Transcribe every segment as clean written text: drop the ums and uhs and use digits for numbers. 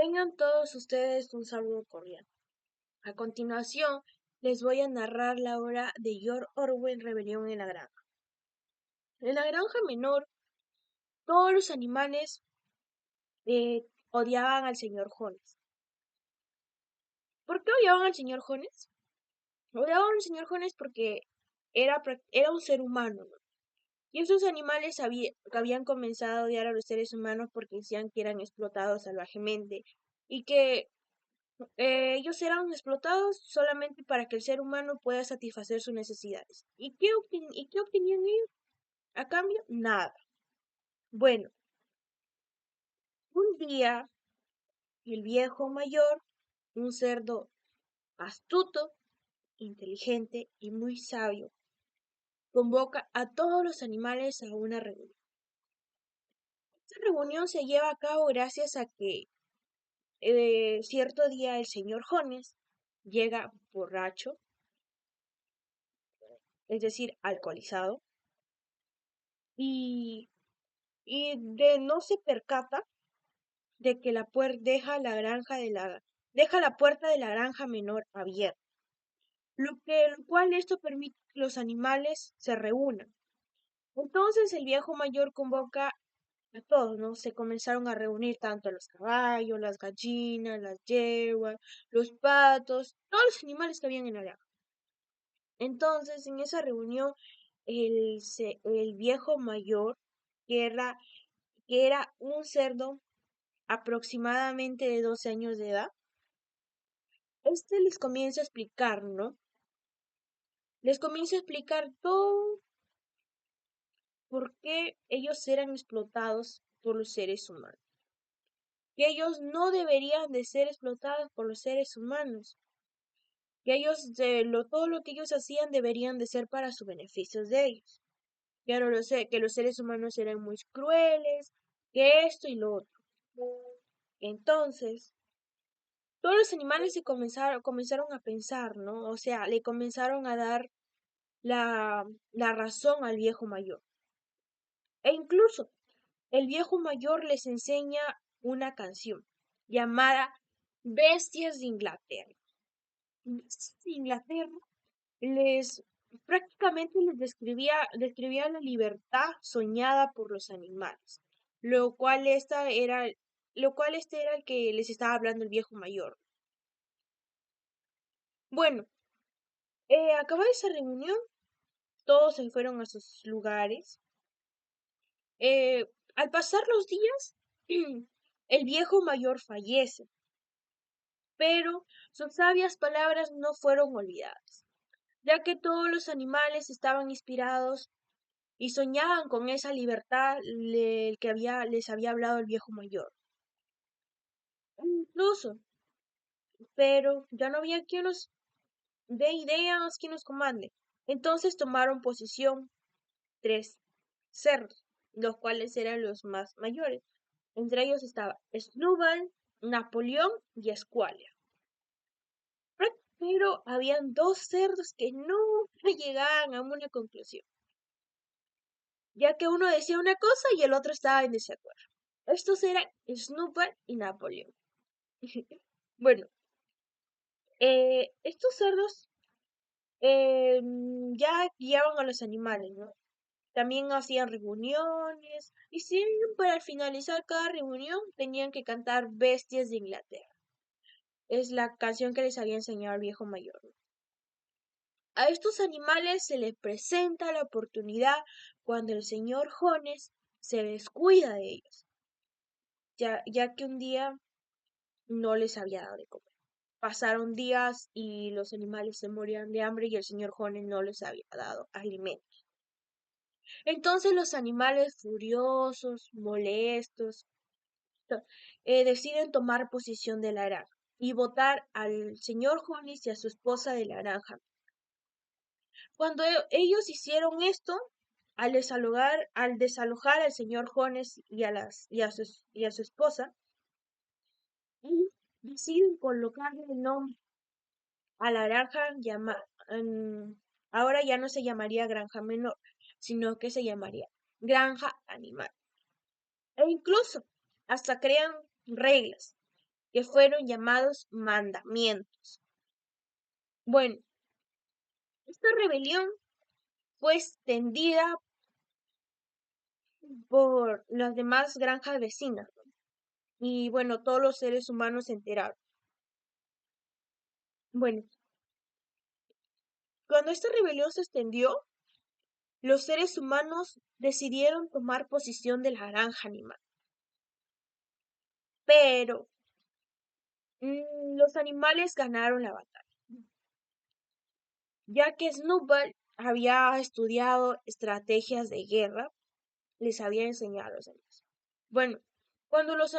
Tengan todos ustedes un saludo cordial. A continuación, les voy a narrar la obra de George Orwell, Rebelión en la Granja. En la granja menor, todos los animales odiaban al señor Jones. ¿Por qué odiaban al señor Jones? Odiaban al señor Jones porque era un ser humano, ¿no? Y esos animales habían comenzado a odiar a los seres humanos porque decían que eran explotados salvajemente y que ellos eran explotados solamente para que el ser humano pueda satisfacer sus necesidades. ¿Y qué obtenían ellos? A cambio, nada. Bueno, un día el viejo mayor, un cerdo astuto, inteligente y muy sabio, convoca a todos los animales a una reunión. Esta reunión se lleva a cabo gracias a que cierto día el señor Jones llega borracho, es decir, alcoholizado, y no se percata de que deja la puerta de la granja menor abierta, lo cual esto permite que los animales se reúnan. Entonces el viejo mayor convoca a todos, ¿no? Se comenzaron a reunir tanto los caballos, las gallinas, las yeguas, los patos, todos los animales que habían en la granja. Entonces, en esa reunión, el viejo mayor, que era, que era un cerdo aproximadamente de 12 años de edad, les comienza a explicar, ¿no? Les comienza a explicar todo por qué ellos eran explotados por los seres humanos. Que ellos no deberían de ser explotados por los seres humanos. Que todo lo que ellos hacían deberían de ser para sus beneficios de ellos. Ya no lo sé, que los seres humanos eran muy crueles, que esto y lo otro. Entonces, todos los animales comenzaron a pensar, ¿no? O sea, le comenzaron a dar la razón al viejo mayor. E incluso el viejo mayor les enseña una canción llamada Bestias de Inglaterra. Bestias de Inglaterra les prácticamente describía la libertad soñada por los animales, lo cual este era el que les estaba hablando el viejo mayor. Bueno, acabada esa reunión, todos se fueron a sus lugares. Al pasar los días, el viejo mayor fallece, pero sus sabias palabras no fueron olvidadas, ya que todos los animales estaban inspirados y soñaban con esa libertad les había hablado el viejo mayor. Incluso, pero ya no había quien nos dé ideas, quien nos comande. Entonces tomaron posición 3 cerdos, los cuales eran los más mayores. Entre ellos estaba Snowball, Napoleón y Squalia. Pero habían 2 cerdos que no llegaban a una conclusión, ya que uno decía una cosa y el otro estaba en desacuerdo. Estos eran Snowball y Napoleón. Bueno, estos cerdos ya guiaban a los animales, ¿no? También hacían reuniones y siempre al finalizar cada reunión tenían que cantar Bestias de Inglaterra. Es la canción que les había enseñado el viejo mayor. A estos animales se les presenta la oportunidad cuando el señor Jones se descuida de ellos, ya que un día no les había dado de comer. Pasaron días y los animales se morían de hambre y el señor Jones no les había dado alimento. Entonces los animales furiosos, molestos, deciden tomar posesión de la granja y votar al señor Jones y a su esposa de la granja. Cuando ellos hicieron esto, al desalojar al señor Jones y a su esposa, ellos deciden colocarle el nombre a la granja ahora ya no se llamaría granja menor, sino que se llamaría granja animal. E incluso hasta crean reglas que fueron llamados mandamientos. Bueno, esta rebelión fue extendida por las demás granjas vecinas, ¿no? Y bueno, todos los seres humanos se enteraron. Bueno, cuando esta rebelión se extendió, los seres humanos decidieron tomar posesión de la granja animal. Pero los animales ganaron la batalla, ya que Snowball había estudiado estrategias de guerra, les había enseñado a los demás. Bueno, cuando los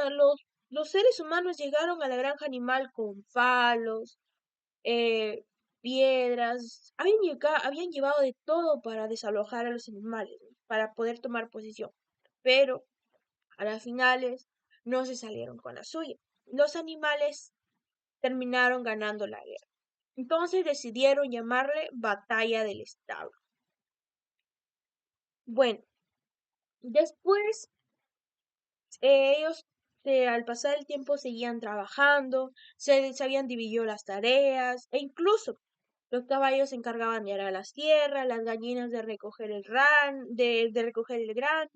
seres humanos llegaron a la granja animal con palos, eh, piedras, habían llevado de todo para desalojar a los animales, ¿no? Para poder tomar posesión. Pero a las finales no se salieron con la suya. Los animales terminaron ganando la guerra. Entonces decidieron llamarle Batalla del Establo. Bueno, después ellos al pasar el tiempo seguían trabajando, se habían dividido las tareas e incluso los caballos se encargaban de arar las tierras, las gallinas de recoger de recoger el grano,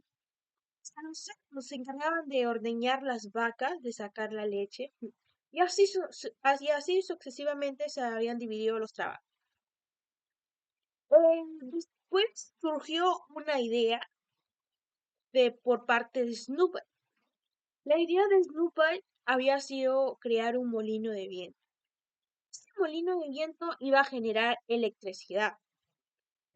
hasta los cerdos se encargaban de ordeñar las vacas, de sacar la leche, y así sucesivamente se habían dividido los trabajos. Después surgió una idea por parte de Snooper. La idea de Snooper había sido crear un molino de viento. Este molino de viento iba a generar electricidad,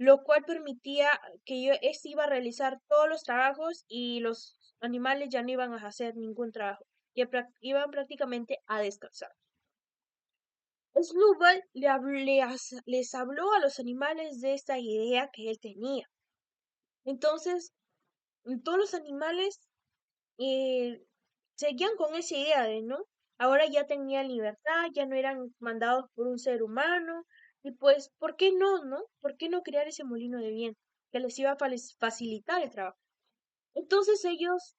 lo cual permitía que este iba a realizar todos los trabajos y los animales ya no iban a hacer ningún trabajo, iban prácticamente a descansar. Snowball les habló a los animales de esta idea que él tenía. Entonces, todos los animales eh, seguían con esa idea de, ¿no? Ahora ya tenían libertad, ya no eran mandados por un ser humano, y pues, ¿por qué no, no? ¿Por qué no crear ese molino de viento que les iba a facilitar el trabajo? Entonces ellos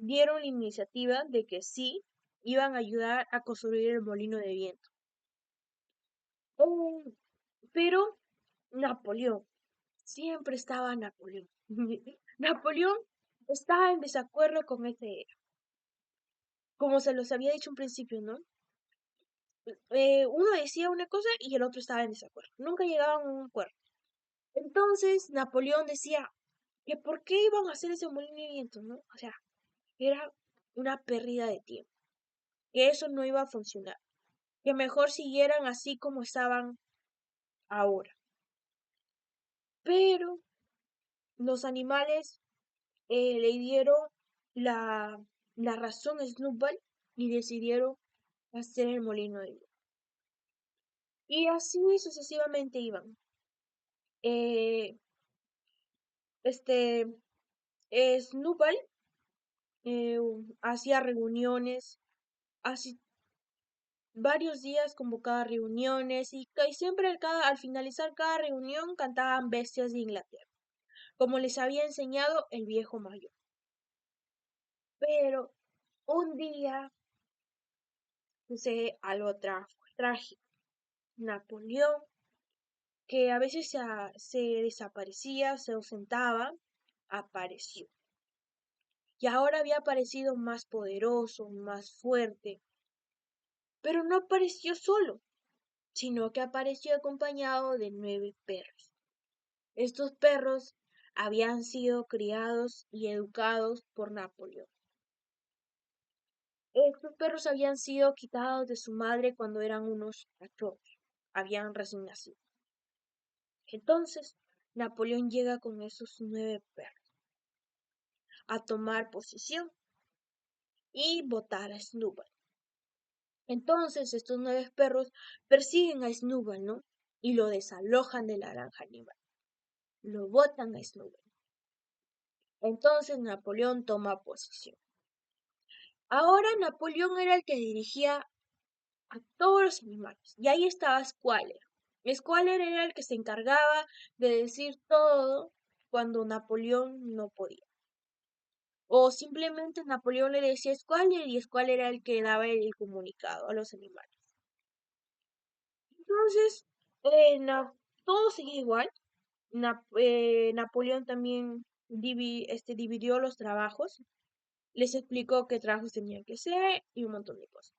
dieron la iniciativa de que sí, iban a ayudar a construir el molino de viento. Eh, pero Napoleón, siempre estaba Napoleón. Napoleón estaba en desacuerdo con esta idea, como se los había dicho en principio, ¿no? Uno decía una cosa y el otro estaba en desacuerdo. Nunca llegaban a un acuerdo. Entonces Napoleón decía que por qué iban a hacer ese movimiento, ¿no? O sea, era una pérdida de tiempo, que eso no iba a funcionar, que mejor siguieran así como estaban ahora. Pero los animales le dieron la, la razón a Snowball y decidieron hacer el molino de viento. Y así sucesivamente iban. Eh, este, Snowball eh, hacía reuniones, así varios días convocaba reuniones y siempre al finalizar cada reunión cantaban Bestias de Inglaterra, como les había enseñado el viejo mayor. Pero un día sucede algo trágico. Napoleón, que a veces se desaparecía, se ausentaba, apareció. Y ahora había aparecido más poderoso, más fuerte, pero no apareció solo, sino que apareció acompañado de 9 perros. Estos perros habían sido criados y educados por Napoleón. Estos perros habían sido quitados de su madre cuando eran unos cachorros, habían recién nacido. Entonces, Napoleón llega con esos 9 perros a tomar posesión y botar a Snowball. Entonces, estos 9 perros persiguen a Snowball, ¿no? Y lo desalojan de la granja animal. Lo botan a Snowball. Entonces, Napoleón toma posesión. Ahora Napoleón era el que dirigía a todos los animales. Y ahí estaba Squaller. Squaller era el que se encargaba de decir todo cuando Napoleón no podía. o simplemente Napoleón le decía Squall y Squall era el que daba el comunicado a los animales. Entonces, todo seguía igual. Napoleón también dividió los trabajos, les explicó qué trabajos tenían que hacer y un montón de cosas.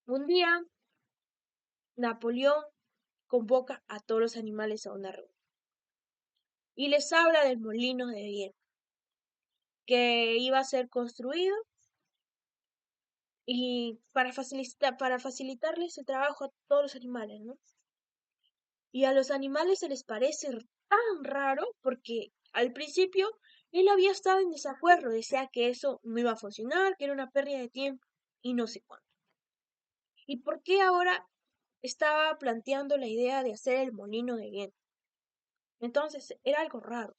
Un día, Napoleón convoca a todos los animales a una reunión y les habla del molino de viento que iba a ser construido y para facilitarles el trabajo a todos los animales, ¿no? Y a los animales se les parece tan raro porque al principio él había estado en desacuerdo, decía que eso no iba a funcionar, que era una pérdida de tiempo y no sé cuánto. ¿Y por qué ahora estaba planteando la idea de hacer el molino de viento? Entonces era algo raro,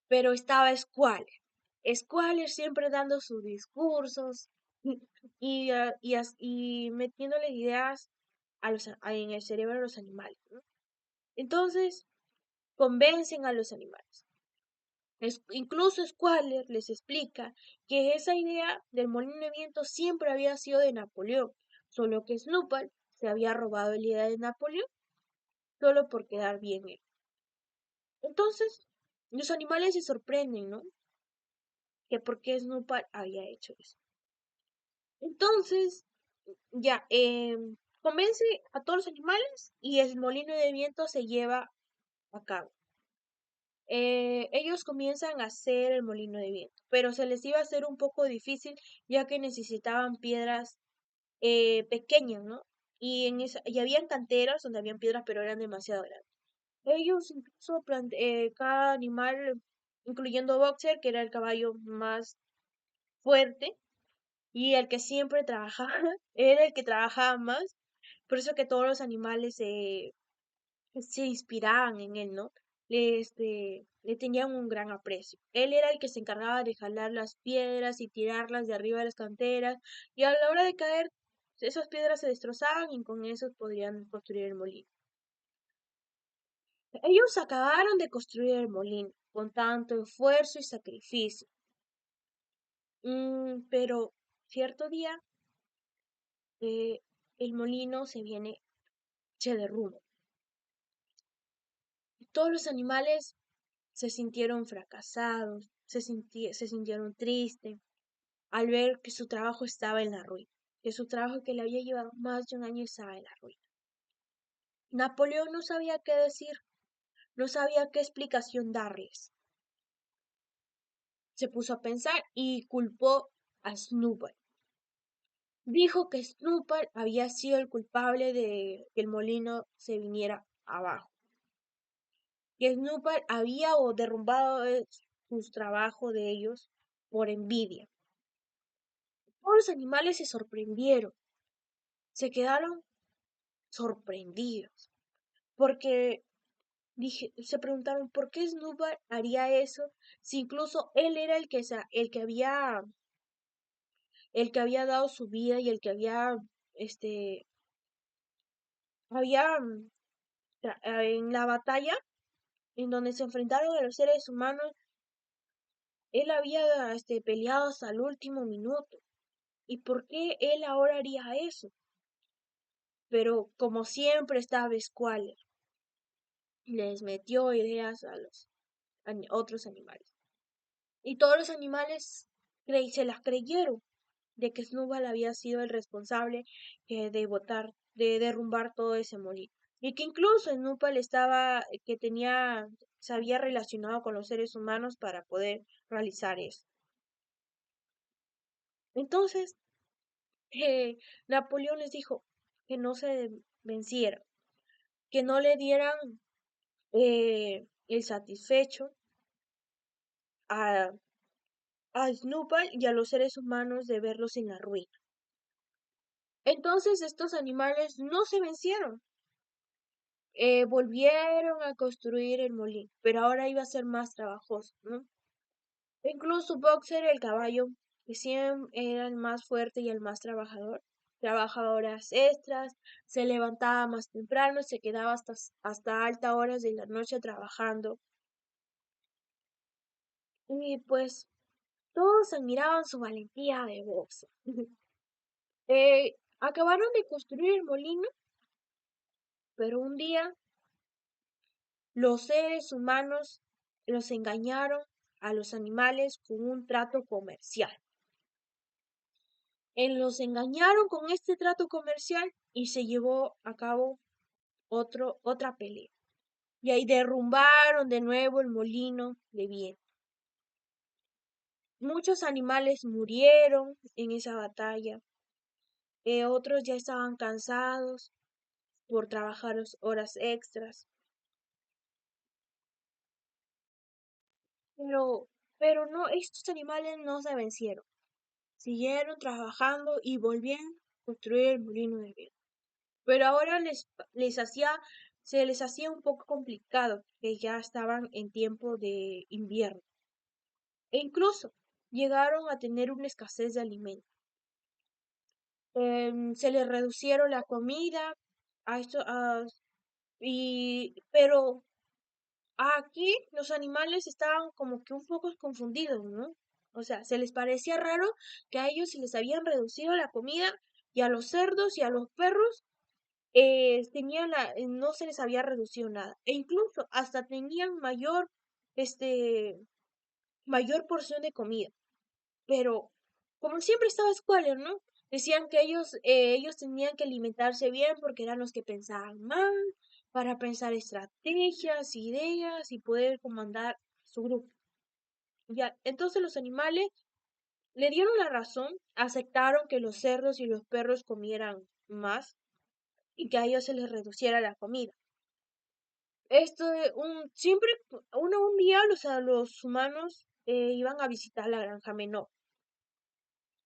pero estaba Squall. Squall siempre dando sus discursos y metiéndole ideas en el cerebro de los animales, ¿no? Entonces convencen a los animales. Incluso Squaller les explica que esa idea del molino de viento siempre había sido de Napoleón, solo que Snowball se había robado la idea de Napoleón solo por quedar bien él. Entonces, los animales se sorprenden, ¿no? Que por qué Snowball había hecho eso. Entonces, ya, convence a todos los animales y el molino de viento se lleva a cabo. Ellos comienzan a hacer el molino de viento, pero se les iba a hacer un poco difícil ya que necesitaban piedras pequeñas, ¿no? Y habían canteras donde habían piedras, pero eran demasiado grandes. Ellos incluso, cada animal, incluyendo Boxer, que era el caballo más fuerte y el que siempre trabajaba, era el que trabajaba más, por eso que todos los animales se inspiraban en él, ¿no? Le tenían un gran aprecio. Él era el que se encargaba de jalar las piedras y tirarlas de arriba de las canteras, y a la hora de caer, esas piedras se destrozaban y con eso podrían construir el molino. Ellos acabaron de construir el molino con tanto esfuerzo y sacrificio. Pero cierto día, eh, el molino se derrumba. Todos los animales se sintieron fracasados, se sintieron tristes al ver que su trabajo estaba en la ruina, que su trabajo que le había llevado más de un año estaba en la ruina. Napoleón no sabía qué decir, no sabía qué explicación darles. Se puso a pensar y culpó a Snowball. Dijo que Snowball había sido el culpable de que el molino se viniera abajo, que Snowball había o derrumbado sus trabajos de ellos por envidia. Todos los animales se sorprendieron, se quedaron sorprendidos, porque se preguntaron por qué Snowball haría eso si incluso él era el que había dado su vida y el que había en la batalla en donde se enfrentaron a los seres humanos, él había peleado hasta el último minuto. ¿Y por qué él ahora haría eso? Pero como siempre estaba Squall, les metió ideas a los otros animales. Y todos los animales se las creyeron de que Snowball había sido el responsable de derrumbar todo ese molino. Y que incluso Snowball se había relacionado con los seres humanos para poder realizar eso. Entonces, Napoleón les dijo que no se vencieran, que no le dieran el satisfecho a, a Snowball y a los seres humanos de verlos en la ruina. Entonces estos animales no se vencieron, volvieron a construir el molino, pero ahora iba a ser más trabajoso, ¿no? Incluso Boxer, el caballo, que siempre era el más fuerte y el más trabajador, trabajaba horas extras, se levantaba más temprano, se quedaba hasta altas horas de la noche trabajando. Y pues Todos admiraban su valentía de boxeo. Acabaron de construir el molino, pero un día los seres humanos los engañaron a los animales con un trato comercial. Los engañaron con este trato comercial y se llevó a cabo otra pelea. Y ahí derrumbaron de nuevo el molino de viento. Muchos animales murieron en esa batalla. Otros ya estaban cansados por trabajar horas extras. Pero, pero no, estos animales no se vencieron. Siguieron trabajando y volvieron a construir el molino de viento. Pero ahora se les hacía un poco complicado, que ya estaban en tiempo de invierno. E incluso llegaron a tener una escasez de alimentos. Se les reducieron la comida, a esto, pero aquí los animales estaban como que un poco confundidos, ¿no? O sea, se les parecía raro que a ellos se les habían reducido la comida y a los cerdos y a los perros no se les había reducido nada. E incluso hasta tenían este, mayor porción de comida. Pero como siempre estaba Squaller, ¿no? Decían que ellos tenían que alimentarse bien porque eran los que pensaban mal, para pensar estrategias, ideas y poder comandar su grupo. Ya, entonces los animales le dieron la razón, aceptaron que los cerdos y los perros comieran más y que a ellos se les reduciera la comida. Siempre, un día los humanos iban a visitar la granja menor,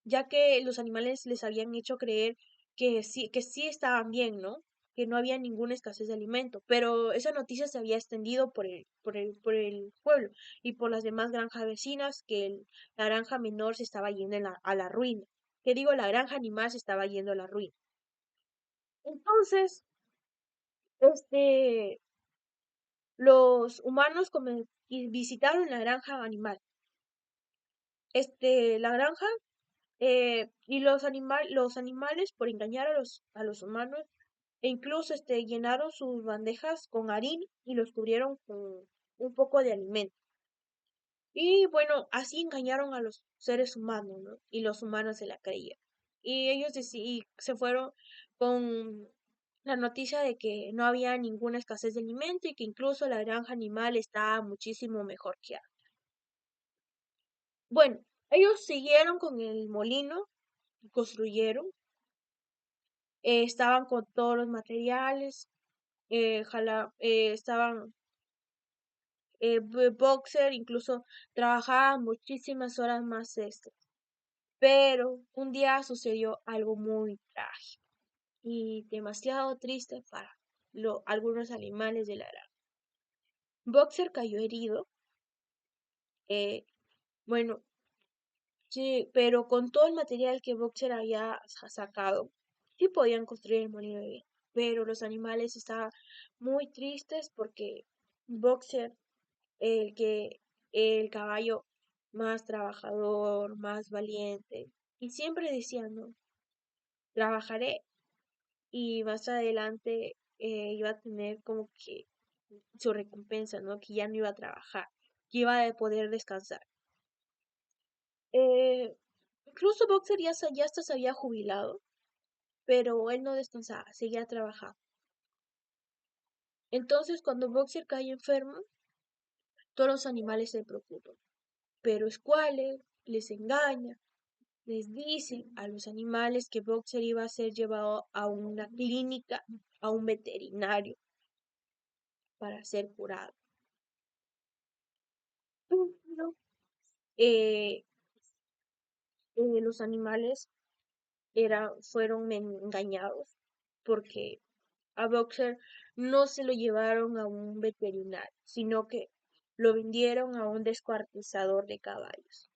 ya que los animales les habían hecho creer que sí estaban bien, ¿no? Que no había ninguna escasez de alimento, pero esa noticia se había extendido por el pueblo y por las demás granjas vecinas la granja menor se estaba yendo a la ruina. Que digo, la granja animal se estaba yendo a la ruina. Entonces, este, los humanos y visitaron la granja animal. La granja y los animales por engañar a los humanos e incluso llenaron sus bandejas con harina y los cubrieron con un poco de alimento. Y bueno, así engañaron a los seres humanos, ¿no? Y los humanos se la creían. Y y se fueron con la noticia de que no había ninguna escasez de alimento y que incluso la granja animal estaba muchísimo mejor que antes. Bueno, ellos siguieron con el molino, construyeron, estaban con todos los materiales, estaban Boxer, incluso trabajaba muchísimas horas más extras. Pero un día sucedió algo muy trágico y demasiado triste para algunos animales de la granja. Boxer cayó herido, eh, bueno, sí, pero con todo el material que Boxer había sacado, sí podían construir el molino de viento. Pero los animales estaban muy tristes porque Boxer, el que el caballo más trabajador, más valiente, y siempre decían, no, trabajaré y más adelante iba a tener como que su recompensa, ¿no? Que ya no iba a trabajar, que iba a poder descansar. Eh, Incluso Boxer ya hasta se había jubilado, pero él no descansaba, seguía trabajando. Entonces, cuando Boxer cae enfermo, todos los animales se preocupan, pero Squall les engaña, les dice a los animales que Boxer iba a ser llevado a una clínica, a un veterinario, para ser curado. Pero, eh, los animales fueron engañados porque a Boxer no se lo llevaron a un veterinario, sino que lo vendieron a un descuartizador de caballos.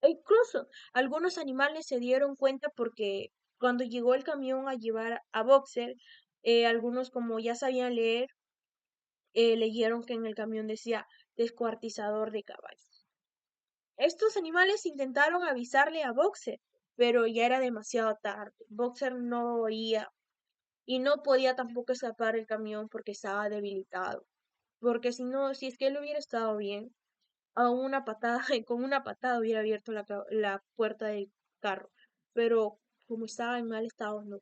E incluso algunos animales se dieron cuenta porque cuando llegó el camión a llevar a Boxer, algunos como ya sabían leer, leyeron que en el camión decía descuartizador de caballos. Estos animales intentaron avisarle a Boxer, pero ya era demasiado tarde. Boxer no oía y no podía tampoco escapar del camión porque estaba debilitado. Porque si no, si es que él hubiera estado bien, a una patada, con una patada hubiera abierto la puerta del carro. Pero como estaba en mal estado, no.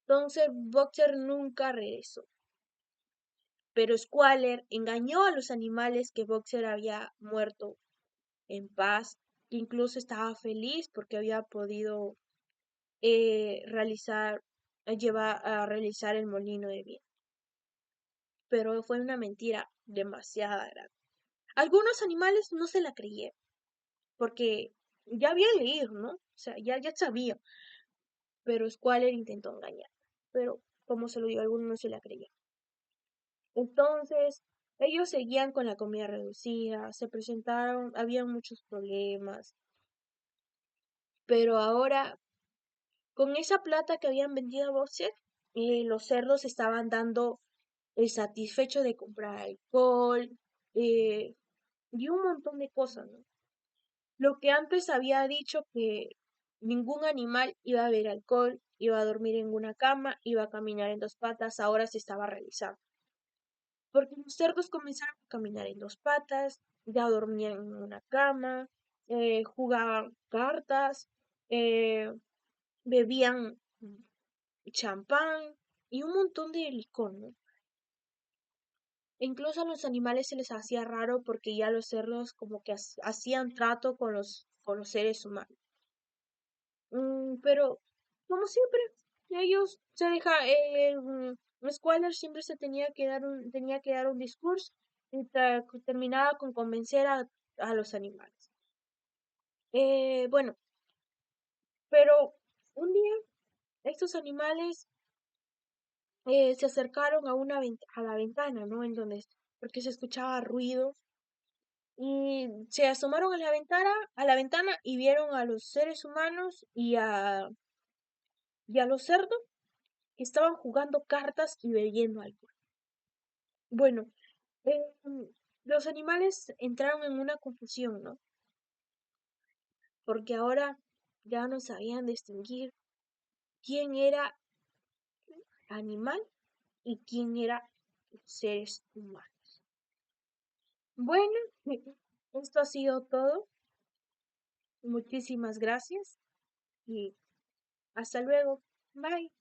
Entonces Boxer nunca regresó. Pero Squaller engañó a los animales que Boxer había muerto en paz, que incluso estaba feliz porque había podido realizar, llevar a realizar el molino de viento. Pero fue una mentira demasiado grande. Algunos animales no se la creyeron, porque ya habían leído, ¿no? O sea, ya sabía, pero Squaller intentó engañar. Pero, como se lo digo, algunos no se la creyeron. Entonces, ellos seguían con la comida reducida, se presentaron, había muchos problemas, pero ahora, con esa plata que habían vendido a Boxer, los cerdos estaban dando el satisfecho de comprar alcohol eh, y un montón de cosas, ¿no? Lo que antes había dicho que ningún animal iba a beber alcohol, iba a dormir en una cama, iba a caminar en dos patas, ahora se estaba realizando. Porque los cerdos comenzaron a caminar en dos patas, ya dormían en una cama, jugaban cartas, eh, bebían champán y un montón de licor, ¿no? E incluso a los animales se les hacía raro porque ya los cerdos como que hacían trato con los seres humanos. Pero, como siempre, ellos se deja, Squaller siempre se tenía que dar un discurso y terminaba con convencer a los animales. Bueno, pero un día estos animales se acercaron a a la ventana, ¿no? Porque se escuchaba ruido y se asomaron a la ventana y vieron a los seres humanos y a los cerdos que estaban jugando cartas y bebiendo alcohol. Bueno, los animales entraron en una confusión, ¿no? Porque ahora ya no sabían distinguir quién era animal y quién era seres humanos. Bueno, esto ha sido todo. Muchísimas gracias y hasta luego. Bye.